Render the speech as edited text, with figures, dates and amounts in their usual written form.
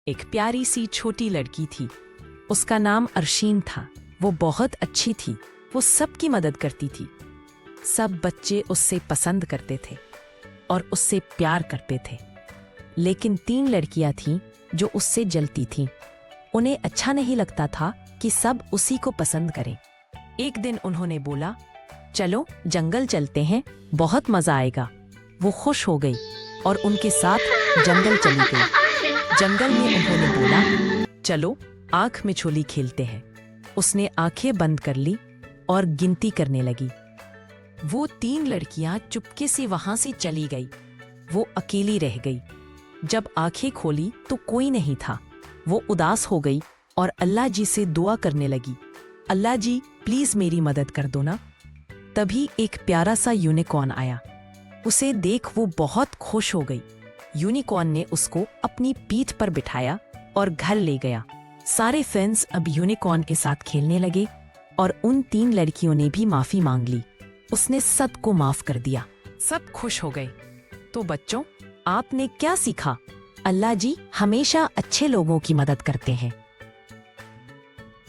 एक प्यारी सी छोटी लड़की थी। उसका नाम अर्शीन था। वो बहुत अच्छी थी। वो सबकी मदद करती थी। सब बच्चे उससे पसंद करते थे और उससे प्यार करते थे। लेकिन 3 लड़कियां थीं जो उससे जलती थीं। उन्हें अच्छा नहीं लगता था कि सब उसी को पसंद करें। एक दिन उन्होंने बोला, चलो जंगल चलते हैं, बहुत मजा आएगा। वो खुश हो गई और उनके साथ जंगल चली गई। जंगल में उन्होंने बोला, चलो आंख में झोली खेलते हैं। उसने आंखें बंद कर ली और गिनती करने लगी। वो 3 लड़कियां चुपके से वहां से चली गई। वो अकेली रह गई। जब आंखें खोली तो कोई नहीं था। वो उदास हो गई और अल्लाह जी से दुआ करने लगी, अल्लाह जी प्लीज मेरी मदद कर दो ना। तभी एक प्यारा सा यूनिकॉर्न आया। उसे देख वो बहुत खुश हो गई। यूनिकॉर्न ने उसको अपनी पीठ पर बिठाया और घर ले गया। सारे फ्रेंड्स अब यूनिकॉर्न के साथ खेलने लगे और उन 3 लड़कियों ने भी माफी मांग ली। उसने सबको माफ कर दिया। सब खुश हो गए। तो बच्चों, आपने क्या सीखा? अल्लाह जी हमेशा अच्छे लोगों की मदद करते हैं।